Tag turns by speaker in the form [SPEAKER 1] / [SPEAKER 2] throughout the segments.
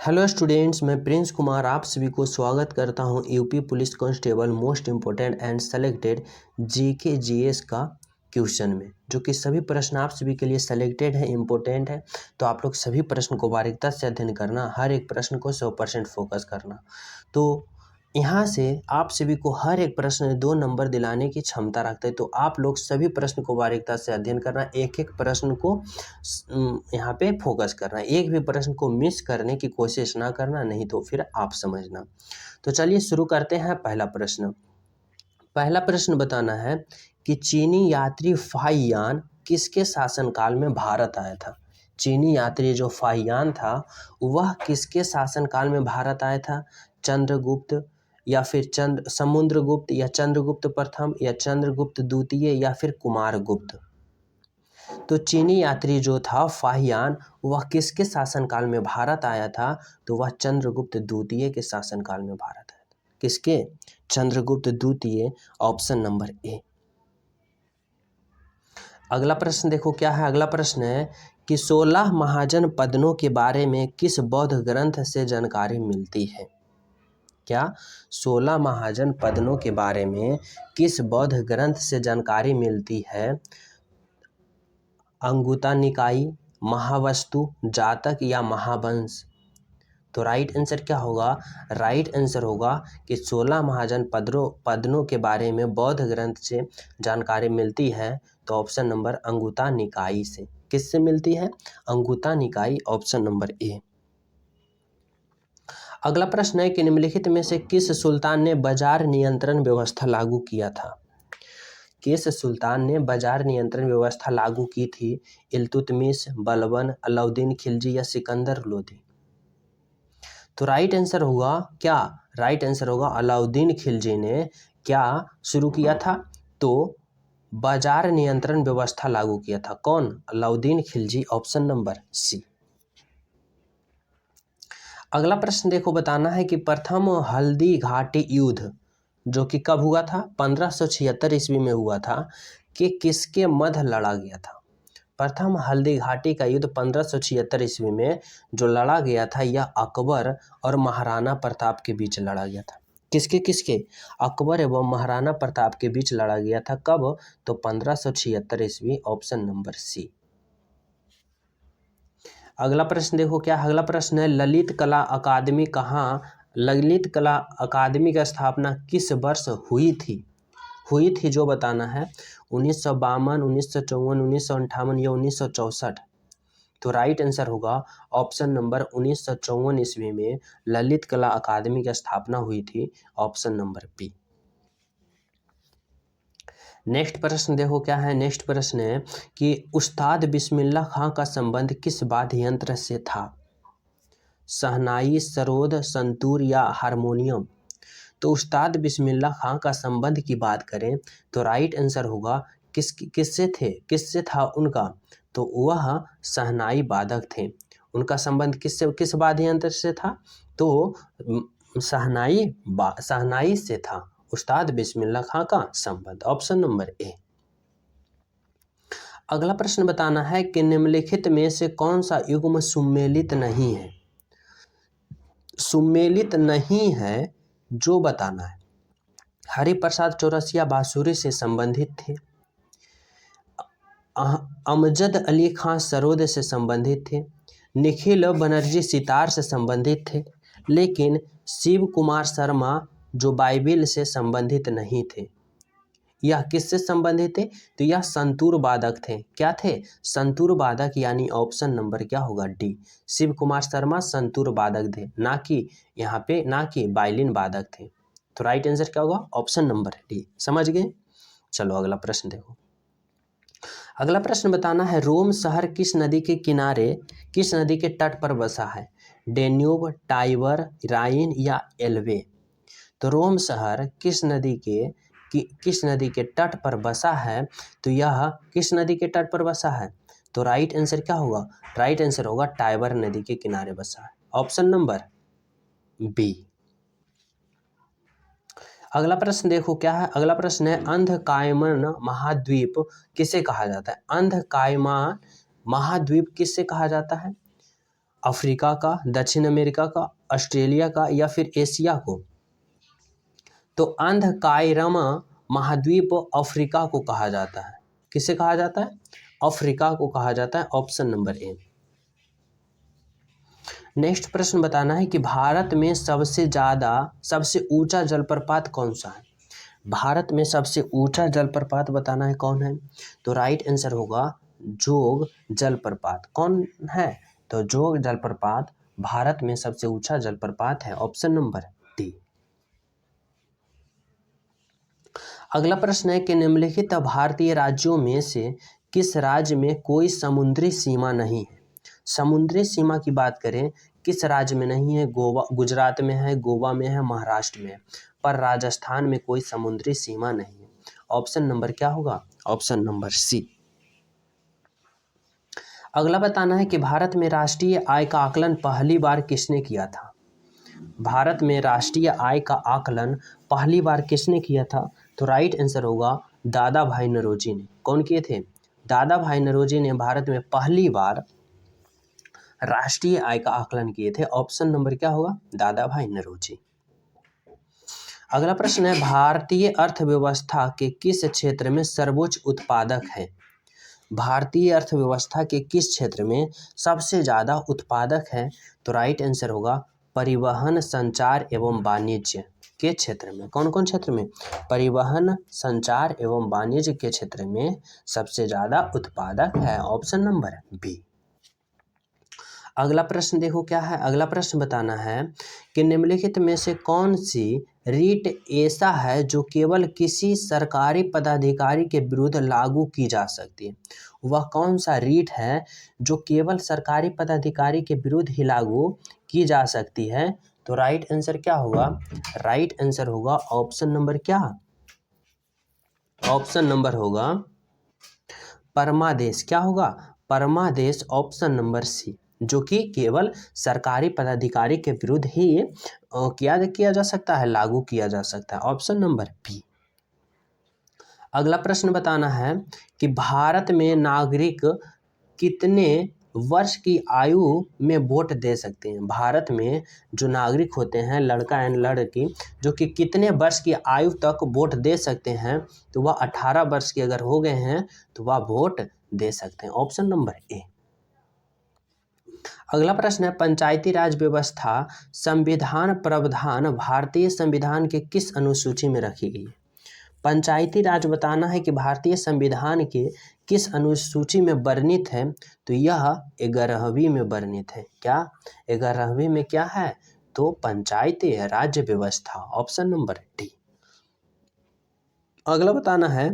[SPEAKER 1] Hello students, मैं Prince Kumar आप सभी को स्वागत करता हूं UP police constable most important and selected GK GS का क्वेश्चन में, जो कि सभी प्रश्न आप सभी के लिए सेलेक्टेड है, इम्पोर्टेंट है। तो आप लोग सभी प्रश्न को बारीकता से अध्ययन करना, हर एक प्रश्न को 100% फोकस करना। तो यहाँ से आप सभी को हर एक प्रश्न में 2 नंबर दिलाने की क्षमता रखते हैं। तो आप लोग सभी प्रश्न को बारीकता से अध्ययन करना, एक एक प्रश्न को यहाँ पे फोकस करना, एक भी प्रश्न को मिस करने की कोशिश ना करना, नहीं तो फिर आप समझना। तो चलिए शुरू करते हैं। पहला प्रश्न बताना है कि चीनी यात्री फाहियान किसके शासनकाल में भारत आया था। चीनी यात्री जो फाहियान था वह किसके शासनकाल में भारत आया था। चंद्रगुप्त या फिर समुद्रगुप्त या चंद्रगुप्त प्रथम या चंद्रगुप्त द्वितीय या फिर कुमारगुप्त। तो चीनी यात्री जो था फाहियान वह किसके शासनकाल में भारत आया था, तो वह चंद्रगुप्त द्वितीय के शासनकाल में भारत आया था। किसके? चंद्रगुप्त द्वितीय, ऑप्शन नंबर ए। अगला प्रश्न देखो क्या है। अगला प्रश्न है कि 16 महाजन पदों के बारे में किस बौद्ध ग्रंथ से जानकारी मिलती है। क्या? 16 महाजन पदों के बारे में किस बौद्ध ग्रंथ से जानकारी मिलती है। अंगुत्ता निकाय, महावस्तु, जातक या महावंश। तो राइट आंसर क्या होगा? राइट आंसर होगा कि 16 महाजन पदों के बारे में बौद्ध ग्रंथ से जानकारी मिलती है, तो ऑप्शन नंबर अंगुत्ता निकाय से। किससे मिलती है? अंगुत्ता निकाय, ऑप्शन नंबर ए। अगला प्रश्न है कि निम्नलिखित में से किस सुल्तान ने बाजार नियंत्रण व्यवस्था लागू किया था। किस सुल्तान ने बाजार नियंत्रण व्यवस्था लागू की थी? इल्तुतमिश, बलबन, अलाउद्दीन खिलजी या सिकंदर लोदी। तो राइट आंसर होगा क्या? राइट आंसर होगा अलाउद्दीन खिलजी ने क्या शुरू किया था, तो बाजार नियंत्रण व्यवस्था लागू किया था। कौन? Alauddin Khilji, option number C. अगला प्रश्न देखो, बताना है कि प्रथम हल्दी घाटी युद्ध जो कि कब हुआ था? 1576 ईस्वी में हुआ था, कि किसके मध्य लड़ा गया था। प्रथम हल्दी घाटी का युद्ध 1576 ईस्वी में जो लड़ा गया था, यह अकबर और महाराणा प्रताप के बीच लड़ा गया था। किसके किसके? अकबर एवं महाराणा प्रताप के बीच लड़ा गया था। कब? तो 1576 ईस्वी, ऑप्शन नंबर सी। अगला प्रश्न देखो क्या। अगला प्रश्न है ललित कला अकादमी कहाँ, ललित कला अकादमी की स्थापना किस वर्ष हुई थी जो बताना है। 1952, 1954, 1958 या 1964। तो राइट आंसर होगा ऑप्शन नंबर 1954 ईस्वी में ललित कला अकादमी की स्थापना हुई थी, ऑप्शन नंबर बी। नेक्स्ट प्रश्न देखो क्या है। नेक्स्ट प्रश्न है कि उस्ताद बिस्मिल्लाह खां का संबंध किस वाद्य यंत्र से था। शहनाई, सरोद, संतूर या हारमोनियम। तो उस्ताद बिस्मिल्लाह खां का संबंध की बात करें तो राइट आंसर होगा किससे था उनका, तो वह शहनाई वादक थे। उनका संबंध किस वाद्य यंत्र से था, तो शहनाई से था उस्ताद बिस्मिल्लाह खां का संबंध, ऑप्शन नंबर ए। अगला प्रश्न बताना है कि निम्नलिखित में से कौन सा युग्म सुमेलित नहीं है। सुमेलित नहीं है जो बताना है। हरिप्रसाद चौरसिया बांसुरी से संबंधित थे, अमजद अली खां सरोद से संबंधित थे, निखिल बनर्जी सितार से संबंधित थे, लेकिन शिव कुमार शर्मा जो बाइबिल से संबंधित नहीं थे। यह किससे संबंधित थे, तो यह संतूर वादक थे। क्या थे? संतूर वादक, यानी ऑप्शन नंबर क्या होगा? डी। शिव कुमार शर्मा संतूर वादक थे, ना कि वायलिन वादक थे। तो राइट आंसर क्या होगा? Option number D. समझ गए? चलो अगला प्रश्न देखो। अगला प्रश्न बताना है रोम शहर किस नदी के तट पर बसा है। डेन्यूब, टाइबर, राइन या एल्बे। तो रोम शहर किस नदी के तट पर बसा है, तो यह किस नदी के तट पर बसा है, तो राइट आंसर क्या होगा? राइट आंसर होगा टाइबर नदी के किनारे बसा है, ऑप्शन नंबर बी। अगला प्रश्न देखो क्या है। अगला प्रश्न है अंधकायमन महाद्वीप किसे कहा जाता है। अंधकायमन महाद्वीप किससे कहा जाता है। अफ्रीका का, दक्षिण अमेरिका का, ऑस्ट्रेलिया का या फिर एशिया को? तो अंधकायरमा महाद्वीप अफ्रीका को कहा जाता है। किसे कहा जाता है? अफ्रीका को कहा जाता है। Option number A. नेक्स्ट प्रश्न बताना है कि भारत में सबसे ऊंचा जलप्रपात कौन सा है? भारत में सबसे ऊंचा जलप्रपात बताना है कौन है? तो राइट आंसर होगा जोग जलप्रपात। कौन है? तो जोग जलप्रपात भारत में सबसे ऊंचा जलप्रपात है। Option number D. अगला प्रश्न है कि निम्नलिखित भारतीय राज्यों में से किस राज्य में कोई समुद्री सीमा नहीं है? समुद्री सीमा की बात करें, किस राज्य में नहीं है? गोवा, गुजरात में है, गोवा में है, महाराष्ट्र में है, पर राजस्थान में कोई समुद्री सीमा नहीं है। ऑप्शन नंबर क्या होगा? Option number C. अगला बताना है कि भारत में राष्ट्रीय आय का आकलन पहली बार किसने किया था? भारत में राष्ट्रीय आय का आकलन पहली बार किसने किया था? तो राइट आंसर होगा दादा भाई नौरोजी ने। कौन किए थे? दादा भाई नौरोजी ने भारत में पहली बार राष्ट्रीय आय का आकलन किए थे। ऑप्शन नंबर क्या होगा? दादा भाई नौरोजी। अगला प्रश्न है भारतीय अर्थव्यवस्था के किस क्षेत्र में सर्वोच्च उत्पादक है? भारतीय अर्थव्यवस्था के किस क्षेत्र में सबसे ज़्यादा उत्पादक है? तो राइट आंसर होगा परिवहन, संचार एवं वाणिज्य के क्षेत्र में। कौन कौन क्षेत्र में? परिवहन, संचार एवं वाणिज्य के क्षेत्र में सबसे ज़्यादा उत्पादक है। Option number B. अगला प्रश्न देखो क्या है। अगला प्रश्न बताना है कि निम्नलिखित में से कौन सी रीट ऐसा है जो केवल किसी सरकारी पदाधिकारी के विरुद्ध लागू की जा सकती है? वह कौन सा रीट है जो केवल सरकारी पदाधिकारी के विरुद्ध ही लागू की जा सकती है? तो राइट आंसर क्या होगा? राइट आंसर होगा ऑप्शन नंबर क्या? ऑप्शन नंबर होगा परमादेश। क्या होगा? परमादेश। ऑप्शन नंबर सी, जो कि केवल सरकारी पदाधिकारी के विरुद्ध ही किया जा सकता है, लागू किया जा सकता है। Option number B. अगला प्रश्न बताना है कि भारत में नागरिक कितने वर्ष की आयु में वोट दे सकते हैं? भारत में जो नागरिक होते हैं, लड़का एंड लड़की, जो कि कितने वर्ष की आयु तक वोट दे सकते हैं? तो वह 18 वर्ष के अगर हो गए हैं तो वह वोट दे सकते हैं। Option number A. अगला प्रश्न है पंचायती राज व्यवस्था संविधान प्रावधान भारतीय संविधान के किस अनुसूची में रखी गई है? पंचायती राज बताना है कि भारतीय संविधान के किस अनुसूची में वर्णित है? तो यह 11वीं में वर्णित है। क्या? 11वीं में क्या है? तो पंचायती राज्य व्यवस्था। Option number D. अगला बताना है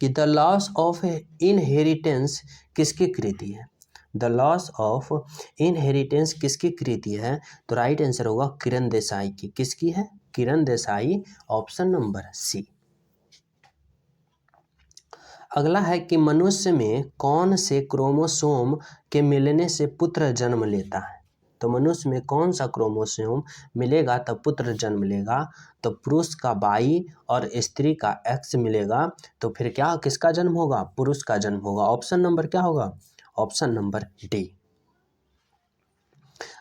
[SPEAKER 1] कि द लॉस ऑफ इनहेरिटेंस किसकी कृति है? द लॉस ऑफ इनहेरिटेंस किसकी कृति है? तो राइट आंसर होगा किरण देसाई की। किसकी है? Kiran Desai. Option number C. अगला है कि मनुष्य में कौन से क्रोमोसोम के मिलने से पुत्र जन्म लेता है? तो मनुष्य में कौन सा क्रोमोसोम मिलेगा तब पुत्र जन्म लेगा? तो पुरुष का Y और स्त्री का X मिलेगा तो फिर क्या किसका जन्म होगा? पुरुष का जन्म होगा। ऑप्शन नंबर क्या होगा? Option number D.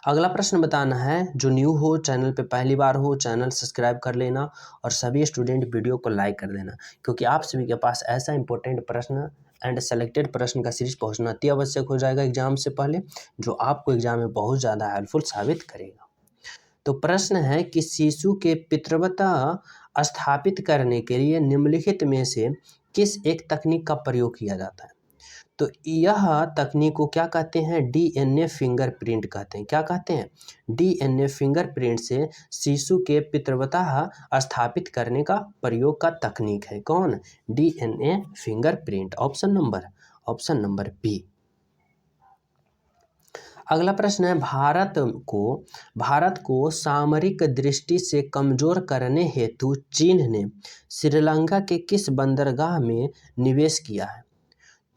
[SPEAKER 1] अगला प्रश्न बताना है, जो न्यू हो चैनल पे पहली बार हो चैनल सब्सक्राइब कर लेना और सभी स्टूडेंट वीडियो को लाइक कर देना, क्योंकि आप सभी के पास ऐसा इंपॉर्टेंट प्रश्न एंड सेलेक्टेड प्रश्न का सीरीज पहुंचना अति आवश्यक हो जाएगा एग्जाम से पहले, जो आपको एग्जाम में बहुत ज़्यादा हेल्पफुल साबित करेगा। तो प्रश्न है कि शिशु के पितृत्वता स्थापित करने के लिए निम्नलिखित में से किस एक तकनीक का प्रयोग किया जाता है? तो यह तकनीक को क्या कहते हैं? DNA फिंगरप्रिंट कहते हैं। क्या कहते हैं? DNA फिंगरप्रिंट से शिशु के पितृत्वता स्थापित करने का प्रयोग का तकनीक है। कौन? DNA fingerprint. Option number B. अगला प्रश्न है भारत को सामरिक दृष्टि से कमजोर करने हेतु चीन ने श्रीलंका के किस बंदरगाह में निवेश किया है?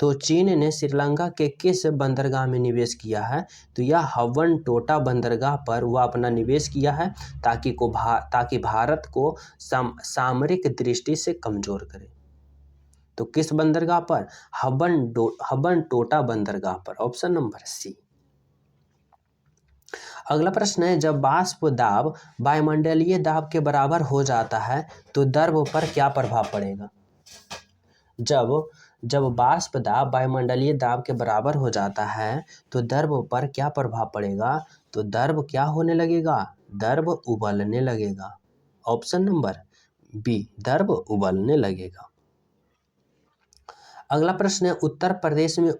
[SPEAKER 1] तो चीन ने श्रीलंका के किस बंदरगाह में निवेश किया है? तो यह हम्बनटोटा बंदरगाह पर वह अपना निवेश किया है ताकि भारत को सामरिक दृष्टि से कमजोर करे। तो किस बंदरगाह पर? हम्बनटोटा बंदरगाह पर। Option number C. अगला प्रश्न है, जब वाष्प दाब वायुमंडलीय दाब के बराबर हो जाता है तो द्रव पर क्या प्रभाव पड़ेगा। जब जब वाष्प दाब वायुमंडलीय दाब के बराबर हो जाता है तो द्रव पर क्या प्रभाव पड़ेगा। तो द्रव क्या होने लगेगा, द्रव उबलने लगेगा। ऑप्शन नंबर बी, द्रव उबलने लगेगा। अगला प्रश्न है, उत्तर प्रदेश में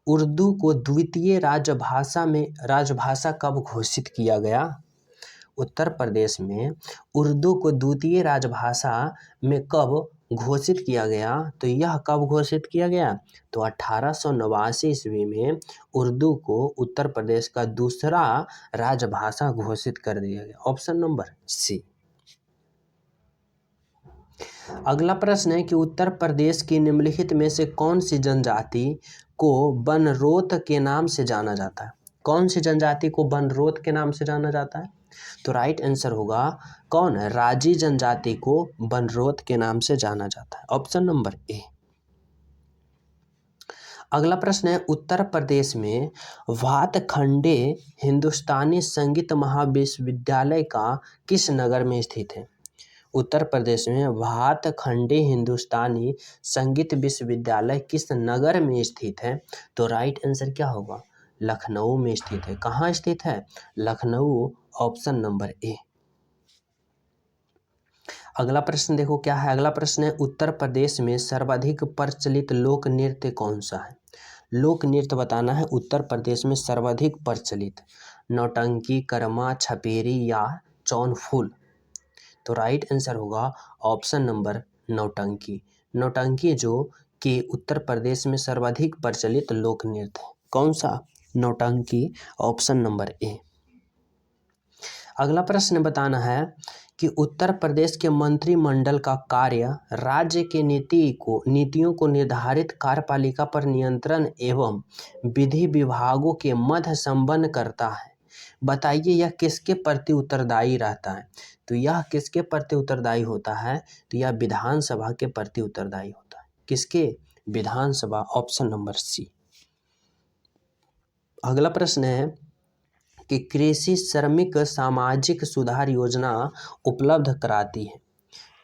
[SPEAKER 1] उर्दू को द्वितीय राजभाषा कब घोषित किया गया। उत्तर प्रदेश में उर्दू को द्वितीय राजभाषा में कब घोषित किया गया। तो यह कब घोषित किया गया, तो 1889 ईस्वी में उर्दू को उत्तर प्रदेश का दूसरा राजभाषा घोषित कर दिया गया। Option number C. अगला प्रश्न है कि उत्तर प्रदेश की निम्नलिखित में से कौन सी जनजाति को बनरोत के नाम से जाना जाता है। कौन सी जनजाति को बनरोत के नाम से जाना जाता है। तो राइट आंसर होगा कौन, राजी जनजाति को बनरोत के नाम से जाना जाता है। Option number A. अगला प्रश्न है, उत्तर प्रदेश में भातखंडे हिंदुस्तानी संगीत महाविश्वविद्यालय का किस नगर में स्थित है। उत्तर प्रदेश में भातखंडे हिंदुस्तानी संगीत विश्वविद्यालय किस नगर में स्थित है। तो राइट आंसर क्या होगा, लखनऊ में स्थित है। कहाँ स्थित है, लखनऊ। Option number A. अगला प्रश्न देखो क्या है। अगला प्रश्न है, उत्तर प्रदेश में सर्वाधिक प्रचलित लोक नृत्य कौन सा है। लोक नृत्य बताना है उत्तर प्रदेश में सर्वाधिक प्रचलित, नौटंकी, करमा, छपेरी या चौनफूल। तो राइट आंसर होगा ऑप्शन नंबर नौटंकी। नौटंकी जो कि उत्तर प्रदेश में सर्वाधिक प्रचलित लोक नृत्य है। कौन सा, नौटंकी। Option number A. अगला प्रश्न बताना है कि उत्तर प्रदेश के मंत्रिमंडल का कार्य राज्य के नीतियों को निर्धारित कार्यपालिका पर नियंत्रण एवं विधि विभागों के मध्य संपन्न करता है। बताइए यह किसके प्रति उत्तरदायी रहता है। तो यह किसके प्रति उत्तरदायी होता है, तो यह विधानसभा के प्रति उत्तरदायी होता है। किसके, विधानसभा। Option number C. अगला प्रश्न है कि कृषि श्रमिक सामाजिक सुधार योजना उपलब्ध कराती है।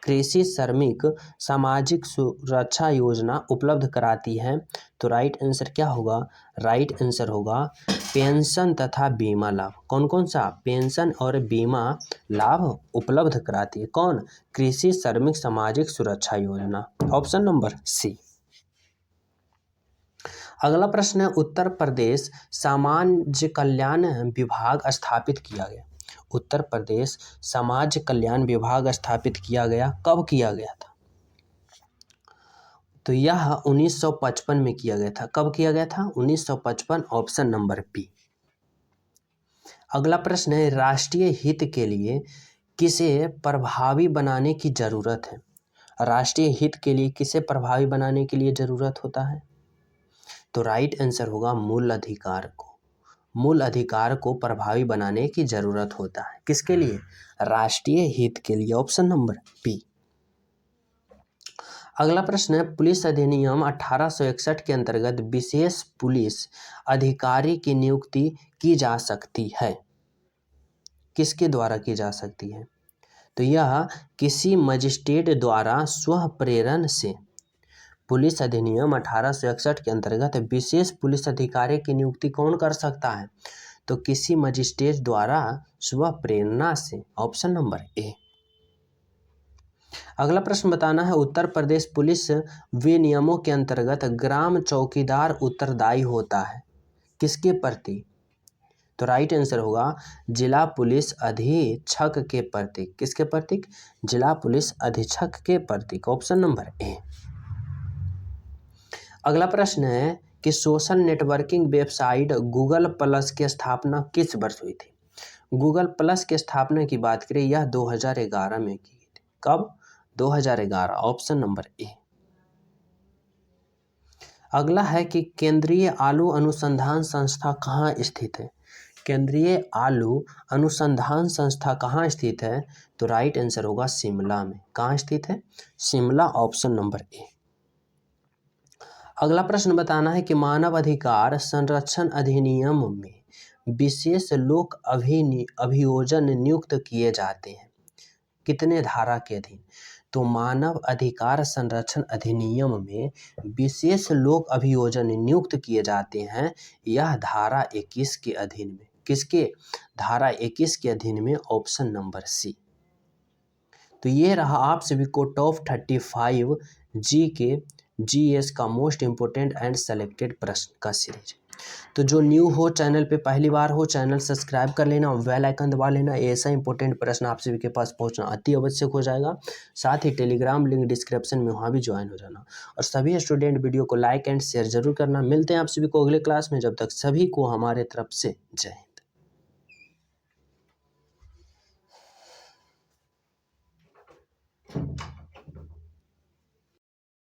[SPEAKER 1] कृषि श्रमिक सामाजिक सुरक्षा योजना उपलब्ध कराती है। तो राइट आंसर क्या होगा, राइट आंसर होगा पेंशन तथा बीमा लाभ। कौन कौन सा, पेंशन और बीमा लाभ उपलब्ध कराती है। कौन, कृषि श्रमिक सामाजिक सुरक्षा योजना। Option number C. अगला प्रश्न है, उत्तर प्रदेश समाज कल्याण विभाग स्थापित किया गया। उत्तर प्रदेश समाज कल्याण विभाग स्थापित किया गया, कब किया गया था। तो यह 1955 में किया गया था। कब किया गया था, 1955। Option number B. अगला प्रश्न है, राष्ट्रीय हित के लिए किसे प्रभावी बनाने की जरूरत है। राष्ट्रीय हित के लिए किसे प्रभावी बनाने के लिए जरूरत होता है। तो राइट आंसर होगा मूल अधिकार को। मूल अधिकार को प्रभावी बनाने की जरूरत होता है। किसके लिए, राष्ट्रीय हित के लिए। Option number B. अगला प्रश्न है, पुलिस अधिनियम 1861 के अंतर्गत विशेष पुलिस अधिकारी की नियुक्ति की जा सकती है। किसके द्वारा की जा सकती है। तो यह किसी मजिस्ट्रेट द्वारा स्व प्रेरण से। पुलिस अधिनियम 1861 के अंतर्गत विशेष पुलिस अधिकारी की नियुक्ति कौन कर सकता है। तो किसी मजिस्ट्रेट द्वारा स्व प्रेरणा से। Option number A. अगला प्रश्न बताना है, उत्तर प्रदेश पुलिस विनियमों के अंतर्गत ग्राम चौकीदार उत्तरदायी होता है किसके प्रति। तो राइट आंसर होगा जिला पुलिस अधीक्षक के प्रति। किसके प्रति, जिला पुलिस अधीक्षक के प्रति। Option number A. अगला प्रश्न है कि social networking website Google plus की स्थापना किस वर्ष हुई थी। गूगल प्लस की स्थापना की बात करें, यह 2011 में की गई थी। कब, 2011। Option number A. अगला है कि केंद्रीय आलू अनुसंधान संस्था कहाँ स्थित है। केंद्रीय आलू अनुसंधान संस्था कहाँ स्थित है। तो राइट आंसर होगा शिमला में। कहाँ स्थित है, शिमला। Option number A. अगला प्रश्न बताना है कि मानव अधिकार संरक्षण अधिनियम में विशेष लोक अभियोजन नियुक्त किए जाते हैं। कितने धारा के अधीन? तो मानव अधिकार संरक्षण अधिनियम में विशेष लोक अभियोजन नियुक्त किए जाते हैं। यह धारा 21 के अधीन में। किसके? धारा 21 के अधीन में, ऑप्शन नंबर सी। तो ये रहा आप सभी को टॉप 35 GS का मोस्ट इम्पोर्टेंट एंड सेलेक्टेड प्रश्न का सीरीज। तो जो न्यू हो, चैनल पे पहली बार हो, चैनल सब्सक्राइब कर लेना और बेल आइकन दबा लेना। ऐसा इंपॉर्टेंट प्रश्न आप सभी के पास पहुंचना अति आवश्यक हो जाएगा। साथ ही टेलीग्राम लिंक डिस्क्रिप्शन में, वहाँ भी ज्वाइन हो जाना। और सभी स्टूडेंट वीडियो को लाइक एंड शेयर जरूर करना। मिलते हैं आप सभी को अगले क्लास में। जब तक सभी को हमारे तरफ से जय हिंद।